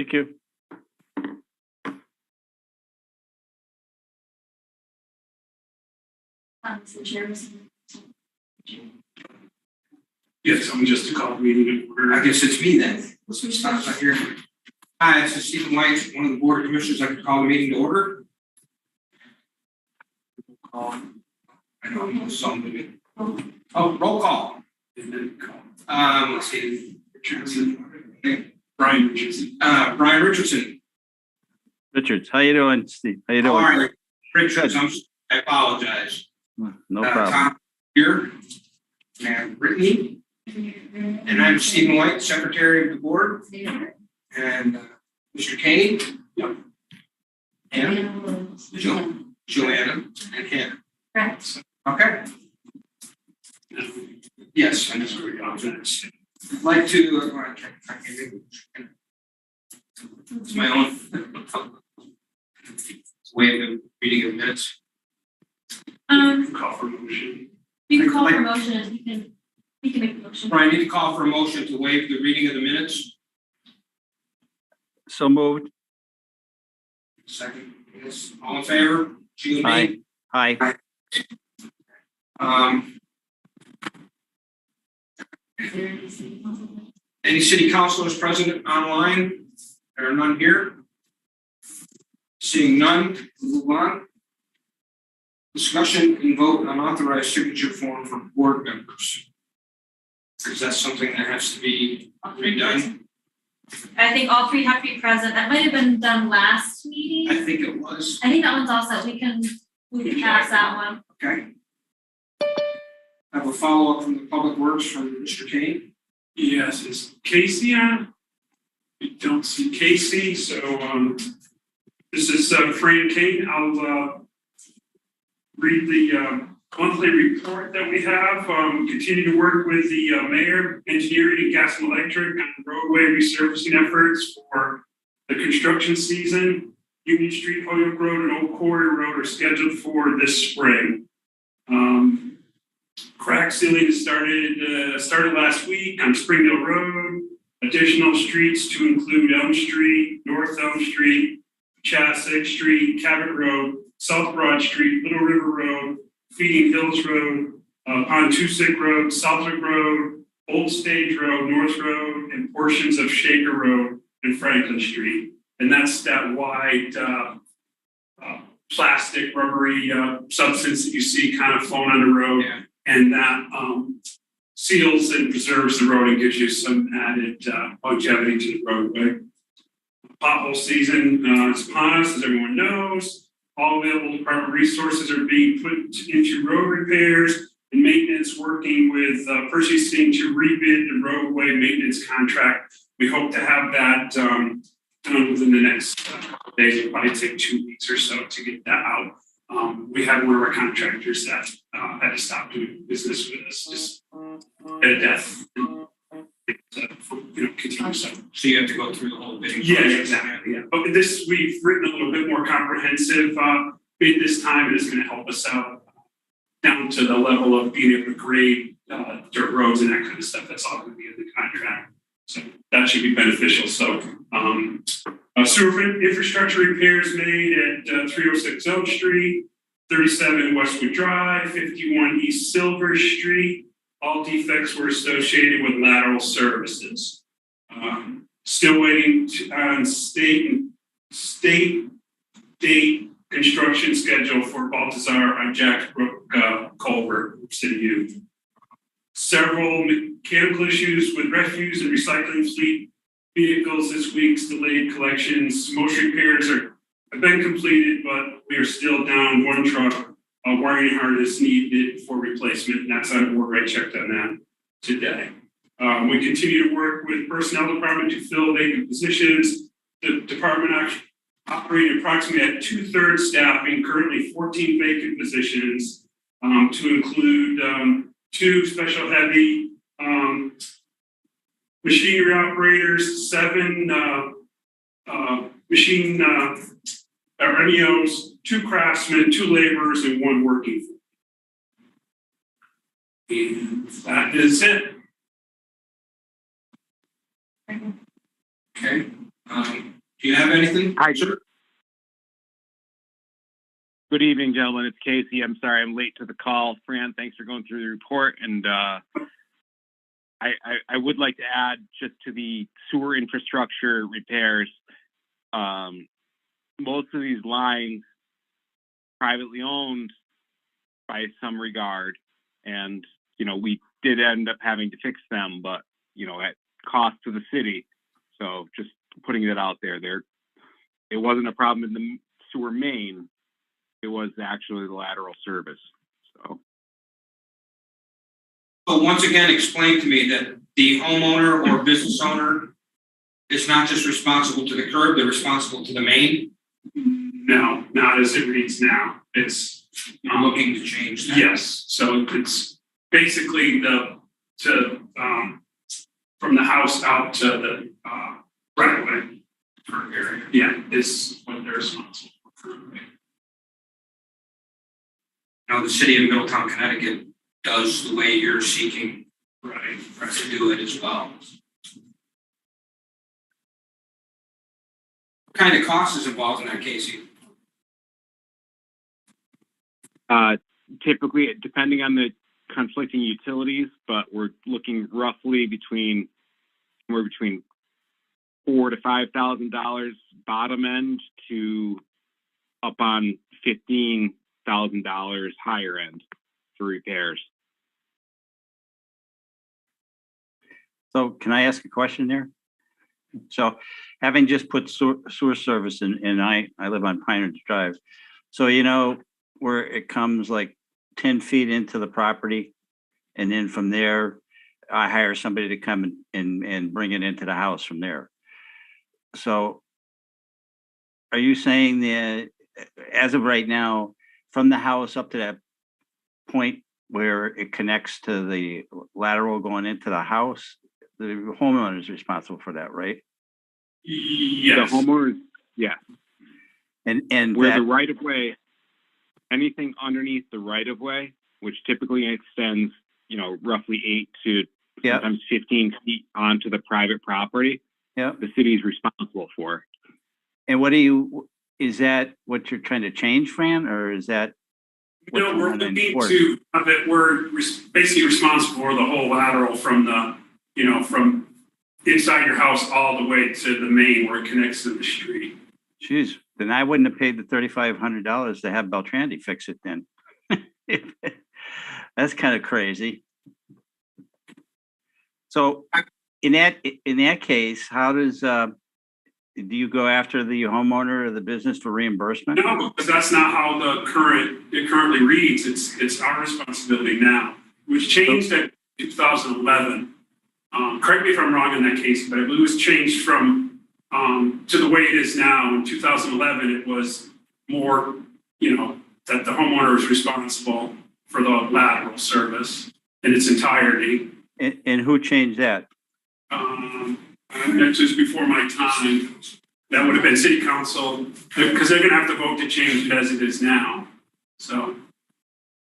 Thank you. Yes, I'm just to call the meeting to order. I guess it's me then. Let's start right here. Hi, this is Stephen White, one of the board of commissioners. I can call the meeting to order. I know somebody. Oh, roll call. And then call Let's see. Brian Richardson. Brian Richardson. Richards, how you doing, Steve? How you doing? All right, Richards. I apologize. No problem. Tom here and Brittany. And I'm Stephen White, secretary of the board. And Mr. Kane. Yep. And Joanna and Hannah. Right. Okay. Yes, and that's where we go. I'd like to. It's my own way of reading of minutes. Call for motion. You can call for motion. You can make the motion. Brian, I need to call for a motion to waive the reading of the minutes. So moved. Second, yes, all in favor? Julie? Hi. Any city councilors present online? There are none here. Seeing none, move on. Discussion and vote on authorized signature form for board members. Is that something that has to be redone? I think all three have to be present. That might have been done last meeting. I think it was. I think that one's also, we can pass that one. Okay. I have a follow-up from the Public Works from Mr. Kane. Yes, is Casey on? We don't see Casey, so this is Fran Kane. I'll read the monthly report that we have. Continue to work with the mayor, engineering, and gas and electric on roadway resurfacing efforts for the construction season. Union Street, Holyoke Road, and Old Quarry Road are scheduled for this spring. Crack sealing started last week on Springdale Road. Additional streets to include Elm Street, North Elm Street, Chassaig Street, Cabot Road, South Broad Street, Little River Road, Feeding Hills Road, Pontusic Road, Southwick Road, Old Stage Road, North Road, and portions of Shaker Road and Franklin Street. And that's that wide plastic, rubbery substance that you see kind of flowing on the road. Yeah. And that seals and preserves the road and gives you some added longevity to the roadway. Pothole season is upon us, as everyone knows. All available department resources are being put into road repairs and maintenance, working with purchasing to rebid the roadway maintenance contract. We hope to have that done within the next couple days. It'll probably take 2 weeks or so to get that out. We had one of our contractors that had to stop doing business with us, just at a death. Continue so. So you have to go through the whole bidding. Yeah, exactly. Yeah, but this we've written a little bit more comprehensive bid this time. It is going to help us out down to the level of being able to grade dirt roads and that kind of stuff. That's all going to be in the contract, so that should be beneficial. So sewer infrastructure repairs made at 306 Elm Street, 37 Westwood Drive, 51 East Silver Street. All defects were associated with lateral services. Still waiting on state date construction schedule for Baltazar on Jack Brook Culvert, City U. Several mechanical issues with refuse and recycling fleet vehicles this week's delayed collections. Most repairs have been completed, but we are still down one truck. Wiring harness needed for replacement, and that's on board. I checked on that today. We continue to work with personnel department to fill vacant positions. The department operating approximately at 2/3 staffing, currently 14 vacant positions, to include 2 special heavy machinery operators, 7 machine MEOs, 2 craftsmen, 2 laborers, and 1 working. And that is it. Okay. Do you have anything? Hi. Sir? Good evening, gentlemen. It's Casey. I'm sorry I'm late to the call. Fran, thanks for going through the report. And I would like to add just to the sewer infrastructure repairs. Most of these lines privately owned by some regard, and we did end up having to fix them, but at cost to the city. So just putting that out there, it wasn't a problem in the sewer main. It was actually the lateral service. So Once again, explain to me that the homeowner or business owner is not just responsible to the curb, they're responsible to the main. No, not as it reads now. It's I'm looking to change that. yes. So it's basically from the house out to the right of way for area. Yeah, is what they're responsible for. The city of Middletown, Connecticut does the way you're seeking Right. to do it as well. What kind of cost is involved in that, Casey? typically, depending on the conflicting utilities, but we're looking roughly somewhere between $4,000 to $5,000 bottom end to up on $15,000 higher end for repairs. So can I ask a question there? So having just put sewer service in, and I live on Pine Ridge Drive. So where it comes like 10 feet into the property, and then from there, I hire somebody to come and bring it into the house from there. So are you saying that as of right now, from the house up to that point where it connects to the lateral going into the house, the homeowner is responsible for that, right? Yes. The homeowner, yeah. And where that, the right of way, anything underneath the right of way, which typically extends, roughly 8 to sometimes 15 feet onto the private property, the city is responsible for. And is that what you're trying to change, Fran, or is that? No, we're looking to have it, we're basically responsible for the whole lateral from from inside your house all the way to the main where it connects to the street. Jeez, then I wouldn't have paid the $3,500 to have Beltrandi fix it then. That's kind of crazy. So in that case, how does do you go after the homeowner or the business for reimbursement? No, because that's not how it currently reads. It's our responsibility now. It was changed in 2011. Correct me if I'm wrong in that case, but it was changed from to the way it is now. In 2011, it was more, that the homeowner is responsible for the lateral service in its entirety. And who changed that? That's just before my time. That would have been city council, because they're going to have to vote to change it as it is now. So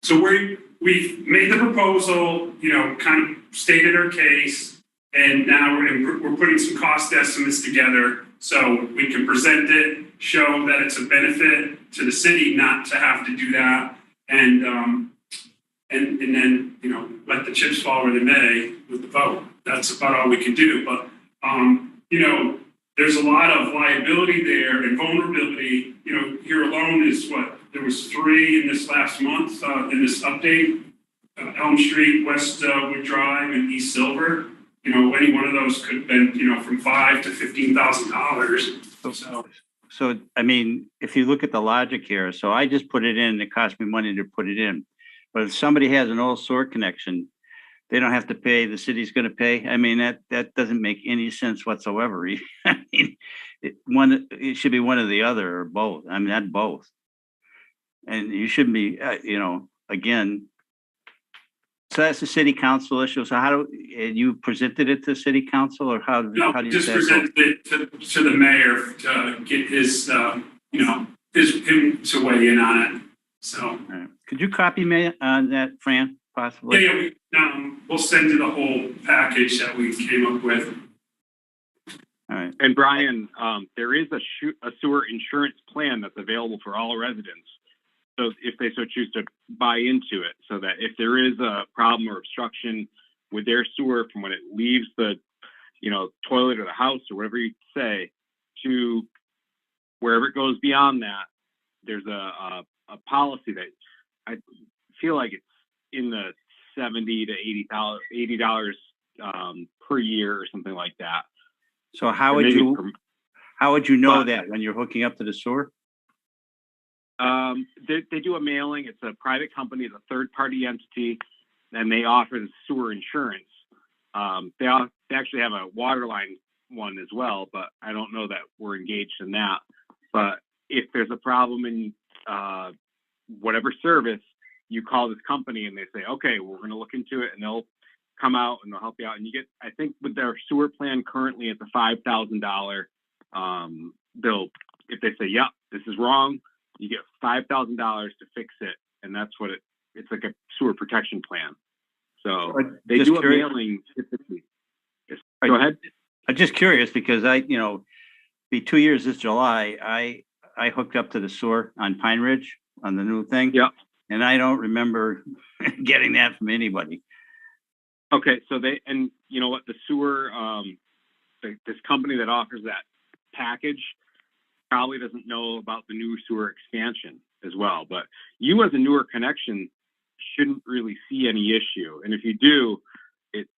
we've made the proposal, kind of stated our case, and now we're putting some cost estimates together so we can present it, show that it's a benefit to the city not to have to do that, and then let the chips fall where they may with the vote. That's about all we can do. But there's a lot of liability there and vulnerability. Here alone is there was 3 in this last month in this update. Elm Street, West Wood Drive, and East Silver. Any one of those could have been, from $5,000 to $15,000. So I mean, if you look at the logic here, so I just put it in. It cost me money to put it in, but if somebody has an old sewer connection, they don't have to pay. The city's going to pay. I mean, that doesn't make any sense whatsoever. I mean, it should be one or the other or both. I mean, not both. And you shouldn't be, again. So that's a city council issue. So you presented it to city council, or how do you just presented it to the mayor to get his, him to weigh in on it. So could you copy me on that, Fran, possibly? Yeah, we'll send you the whole package that we came up with. All right. And Brian, there is a sewer insurance plan that's available for all residents. So if they so choose to buy into it, so that if there is a problem or obstruction with their sewer from when it leaves the, toilet or the house or whatever you say, to wherever it goes beyond that, there's a policy that I feel like it's in the $70 to $80 per year or something like that. So how would you know that when you're hooking up to the sewer? They do a mailing. It's a private company, it's a third-party entity, and they offer the sewer insurance. They actually have a water line one as well, but I don't know that we're engaged in that. But if there's a problem in whatever service, you call this company and they say, okay, we're going to look into it, and they'll come out and they'll help you out. And you get, I think with their sewer plan currently, it's a $5,000 bill. If they say, yeah, this is wrong, you get $5,000 to fix it. And that's what it's like a sewer protection plan. So they do a mailing typically. Go ahead. I'm just curious because be 2 years this July, I hooked up to the sewer on Pine Ridge on the new thing. Yeah. And I don't remember getting that from anybody. Okay. So and you know what, the sewer, this company that offers that package probably doesn't know about the new sewer expansion as well, but you as a newer connection shouldn't really see any issue. And if you do, it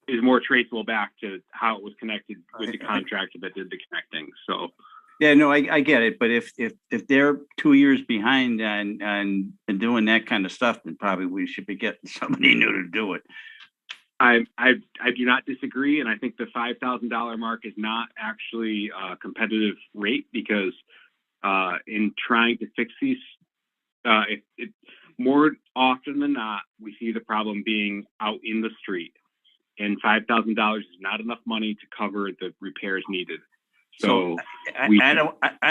is more traceable back to how it was connected with the contractor that did the connecting. So yeah, no, I get it. But if they're 2 years behind on doing that kind of stuff, then probably we should be getting somebody new to do it. I do not disagree, and I think the $5,000 mark is not actually a competitive rate because in trying to fix these, more often than not, we see the problem being out in the street, and $5,000 is not enough money to cover the repairs needed. So I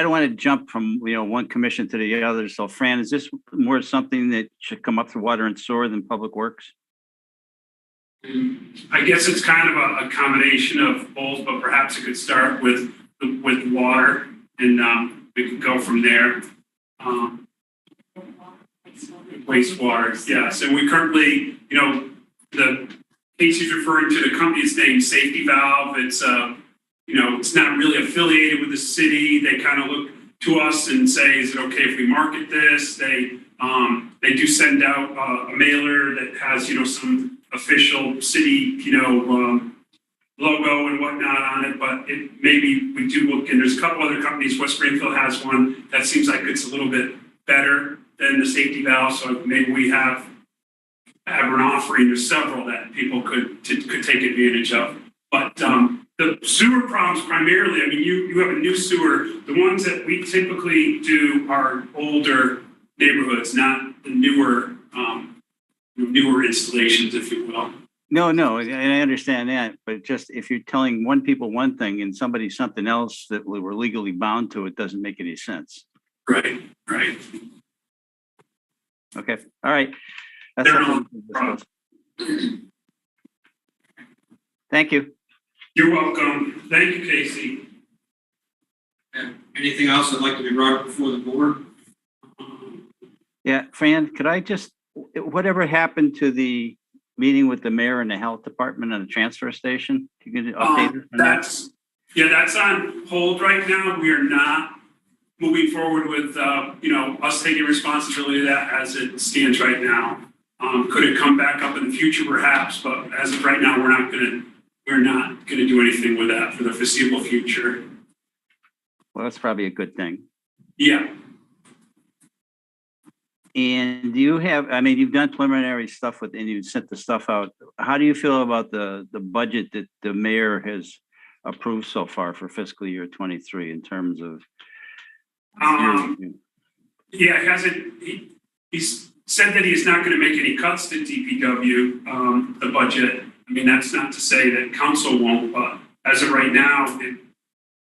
don't want to jump from one commission to the other. So Fran, is this more something that should come up through Water and Sewer than Public Works? I guess it's kind of a combination of both, but perhaps it could start with water, and we could go from there. Wastewater, yes. And we currently, the Casey's referring to the company's name, Safety Valve. It's it's not really affiliated with the city. They kind of look to us and say, is it okay if we market this? They do send out a mailer that has some official city logo and whatnot on it, but maybe we do look, and there's a couple other companies. West Springfield has one that seems like it's a little bit better than the Safety Valve, so maybe we have an offering. There's several that people could take advantage of. But the sewer problems primarily, I mean, you have a new sewer. The ones that we typically do are older neighborhoods, not the newer installations, if you will. No, and I understand that, but just if you're telling one people one thing and somebody something else that we were legally bound to, it doesn't make any sense. Right. Okay, all right. That's Thank you. You're welcome. Thank you, Casey. Anything else that'd like to be brought up before the board? Yeah, Fran, could I whatever happened to the meeting with the mayor and the health department on the transfer station? You can update us on that? That's on hold right now. We are not moving forward with us taking responsibility of that as it stands right now. Could it come back up in the future, perhaps? But as of right now, we're not gonna do anything with that for the foreseeable future. Well, that's probably a good thing. Yeah. And do you have, you've done preliminary stuff and you sent the stuff out. How do you feel about the budget that the mayor has approved so far for fiscal year 23 in terms of? He's said that he's not going to make any cuts to DPW, the budget. I mean, that's not to say that council won't, but as of right now, it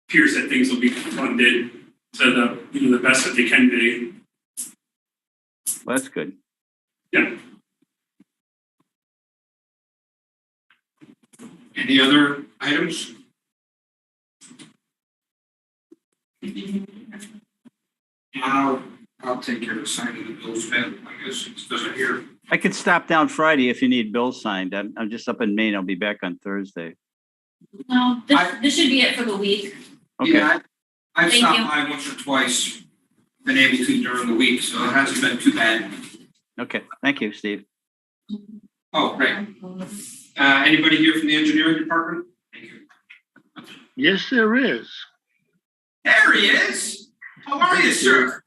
appears that things will be funded to the best that they can be. Well, that's good. Yeah. Any other items? I'll take care of signing the bills, man. I guess it doesn't here. I could stop down Friday if you need bills signed. I'm just up in Maine. I'll be back on Thursday. No, this should be it for the week. Okay. Yeah, I've Thank stopped you. by once or twice, been able to during the week, so it hasn't been too bad. Okay. Thank you, Steve. Oh, great. Anybody here from the engineering department? Thank you. Yes, there is. There he is. How are you, sir?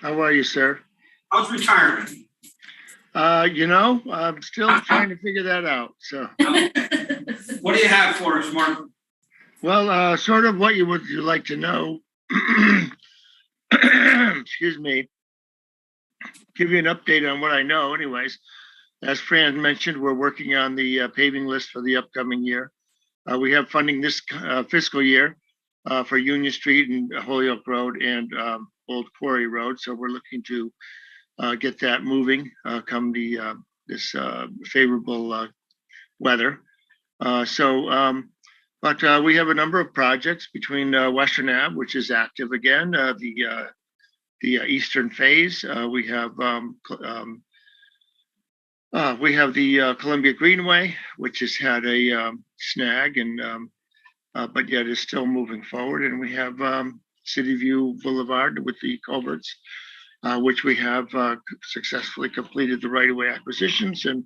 How are you, sir? How's retirement? I'm still trying to figure that out. So, What do you have for us, Mark? well, sort of what you would you like to know. Excuse me. Give you an update on what I know. Anyways, as Fran mentioned, we're working on the paving list for the upcoming year. We have funding this fiscal year for Union Street and Holyoke Road and Old Quarry Road. So we're looking to get that moving come this favorable weather. But we have a number of projects between Western Ave, which is active again, the eastern phase. We have the Columbia Greenway, which has had a snag and but yet is still moving forward. And we have City View Boulevard with the culverts, which we have successfully completed the right-of-way acquisitions. And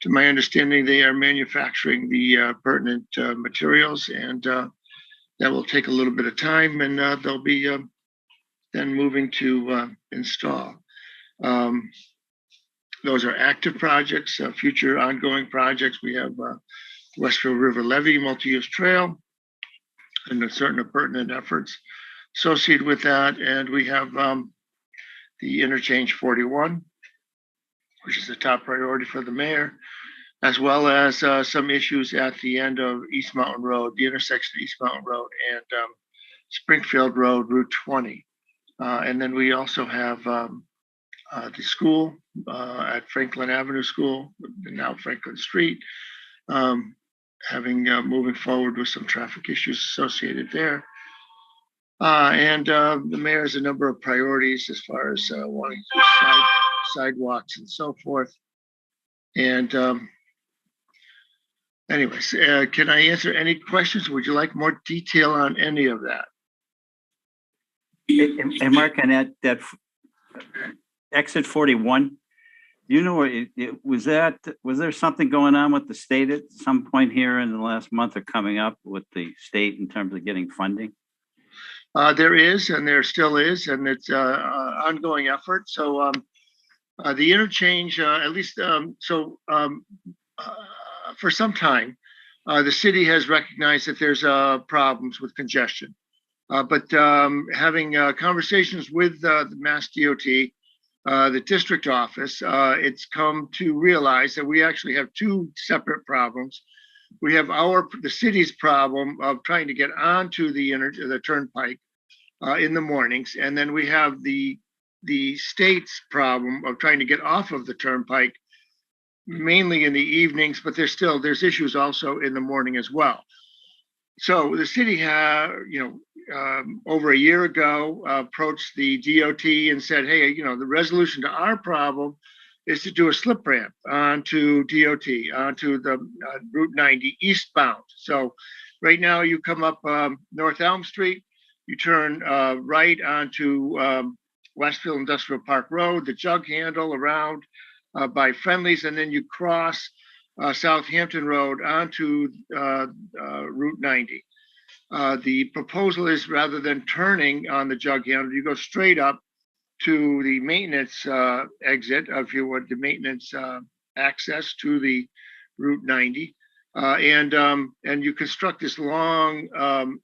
to my understanding, they are manufacturing the pertinent materials, and that will take a little bit of time, and they'll be then moving to install. Those are active projects, future ongoing projects. We have Westfield River Levee multi-use trail and certain pertinent efforts associated with that. And we have the interchange 41, which is the top priority for the mayor, as well as some issues at the end of East Mountain Road, the intersection of East Mountain Road and Springfield Road, Route 20. And then we also have the school at Franklin Avenue School, now Franklin Street, moving forward with some traffic issues associated there. And the mayor has a number of priorities as far as wanting to do sidewalks and so forth. And anyways, can I answer any questions? Would you like more detail on any of that? And Mark, on that exit 41, you know, was there something going on with the state at some point here in the last month or coming up with the state in terms of getting funding? There is, and there still is, and it's an ongoing effort. So the interchange, at least, for some time, the city has recognized that there's problems with congestion. But having conversations with the Mass DOT, the district office, it's come to realize that we actually have two separate problems. We have the city's problem of trying to get onto the turnpike in the mornings, and then we have the state's problem of trying to get off of the turnpike, mainly in the evenings. But there's issues also in the morning as well. So the city over a year ago approached the DOT and said, hey, the resolution to our problem is to do a slip ramp onto DOT, onto the Route 90 eastbound. So right now you come up North Elm Street, you turn right onto Westfield Industrial Park Road, the jug handle around by Friendly's, and then you cross Southampton Road onto Route 90. The proposal is, rather than turning on the jug handle, you go straight up to the maintenance exit, if you would, the maintenance access to the Route 90. And you construct this long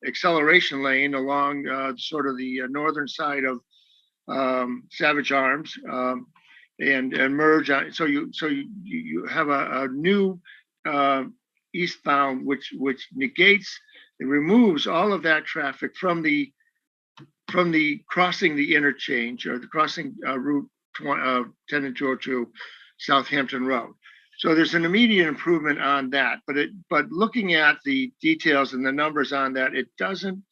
acceleration lane along sort of the northern side of Savage Arms and merge on. So you have a new eastbound, which negates and removes all of that traffic from the crossing the interchange or the crossing Route 10 and 202 Southampton Road. So there's an immediate improvement on that, but looking at the details and the numbers on that, it doesn't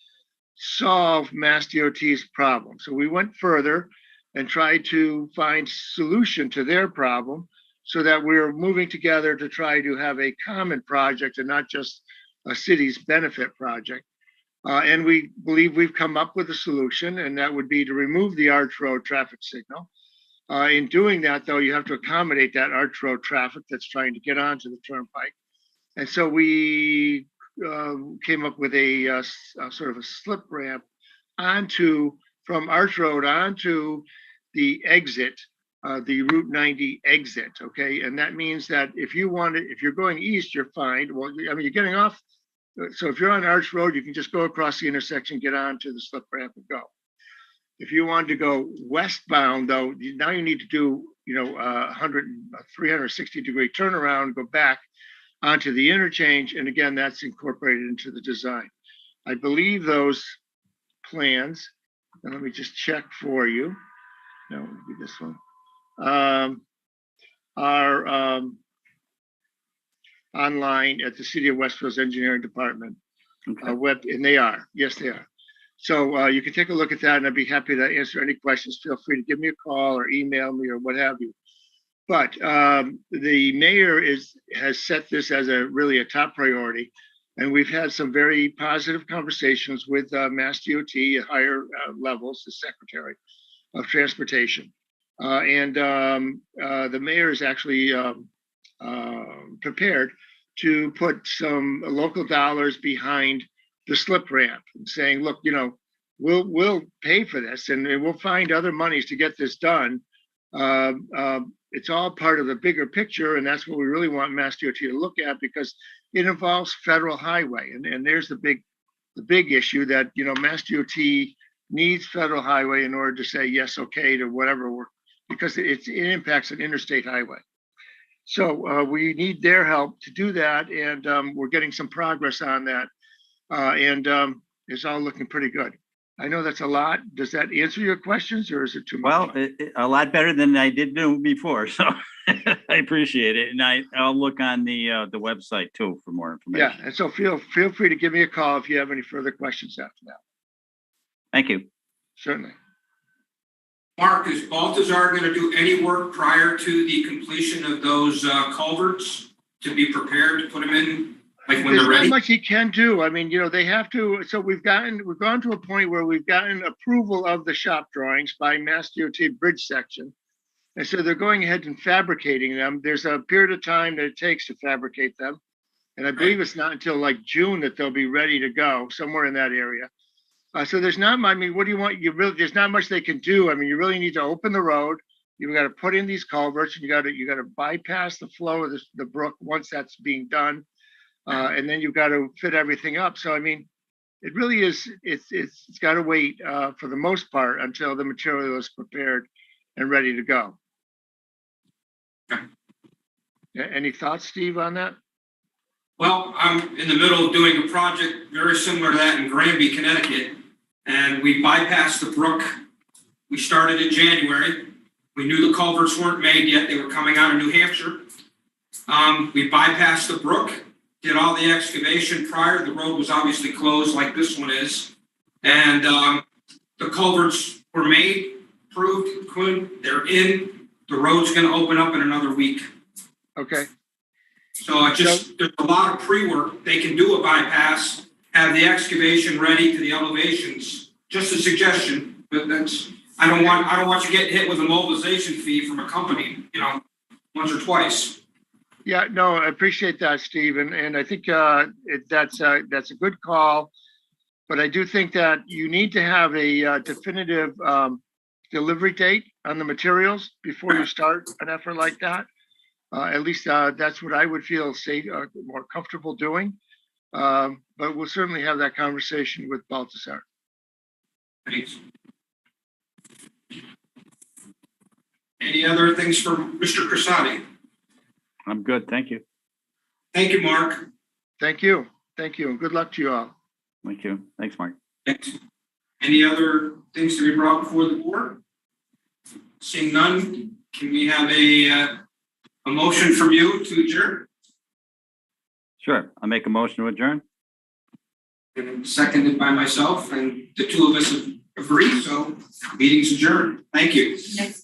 solve Mass DOT's problem. So we went further and tried to find solution to their problem so that we're moving together to try to have a common project and not just a city's benefit project. And we believe we've come up with a solution, and that would be to remove the Arch Road traffic signal. In doing that, though, you have to accommodate that Arch Road traffic that's trying to get onto the turnpike. And so we came up with a sort of a slip ramp from Arch Road onto the exit, the Route 90 exit. Okay, and that means that if you're going east, you're fine. Well, I mean, you're getting off. So if you're on Arch Road, you can just go across the intersection, get onto the slip ramp, and go. If you want to go westbound, though, now you need to do 360-degree turnaround, go back onto the interchange, and again, that's incorporated into the design. I believe those plans, and let me just check for you. No, it'll be this one. Are online at the City of Westville's Engineering Department web, and they are. Yes, they are. So you can take a look at that, and I'd be happy to answer any questions. Feel free to give me a call or email me or what have you. But the mayor has set this as really a top priority, and we've had some very positive conversations with Mass DOT at higher levels, the Secretary of Transportation, and the mayor is actually prepared to put some local dollars behind the slip ramp and saying, look, we'll pay for this and we'll find other monies to get this done. It's all part of the bigger picture, and that's what we really want Mass DOT to look at, because it involves federal highway, and there's the big issue that Mass DOT needs federal highway in order to say yes, okay to whatever work, because it impacts an interstate highway. So we need their help to do that, and we're getting some progress on that, and it's all looking pretty good. I know that's a lot. Does that answer your questions, or is it too much? Well, a lot better than I did do before, so I appreciate it, and I'll look on the website too for more information. Yeah, and so feel free to give me a call if you have any further questions after that. Thank you. Certainly. Mark, is Baltazar going to do any work prior to the completion of those culverts to be prepared to put them in, like when There's they're ready? not much he can do. I mean, they have to. So we've gone to a point where we've gotten approval of the shop drawings by Mass DOT bridge section, and so they're going ahead and fabricating them. There's a period of time that it takes to fabricate them, and I believe it's not until like June that they'll be ready to go, somewhere in that area. So there's not. I mean, what do you want? There's not much they can do. I mean, you really need to open the road. You've got to put in these culverts, and you got to bypass the flow of the brook once that's being done. And then you've got to fit everything up. So, I mean, it really is, it's got to wait for the most part until the material is prepared and ready to go. Any thoughts, Steve, on that? Well, I'm in the middle of doing a project very similar to that in Granby, Connecticut, and we bypassed the brook. We started in January. We knew the culverts weren't made yet. They were coming out of New Hampshire. We bypassed the brook. Did all the excavation prior. The road was obviously closed like this one is. And the culverts were made, approved, they're in. The road's going to open up in another week. Okay. So there's a lot of pre-work. They can do a bypass, have the excavation ready to the elevations. Just a suggestion, but I don't want you getting hit with a mobilization fee from a company, once or twice. Yeah, no, I appreciate that, Steve, and I think that's a good call, but I do think that you need to have a definitive delivery date on the materials before you start an effort like that. At least that's what I would feel safe, more comfortable doing. But we'll certainly have that conversation with Baltazar. Thanks. Any other things for Mr. Crisati? I'm good. Thank you. Thank you, Mark. Thank you. Thank you. And good luck to you all. Thank you. Thanks, Mark. Thanks. Any other things to be brought before the board? Seeing none, can we have a motion from you to adjourn? Sure. I'll make a motion to adjourn. And seconded by myself, and the two of us have agreed, so meeting's adjourned. Thank you. Next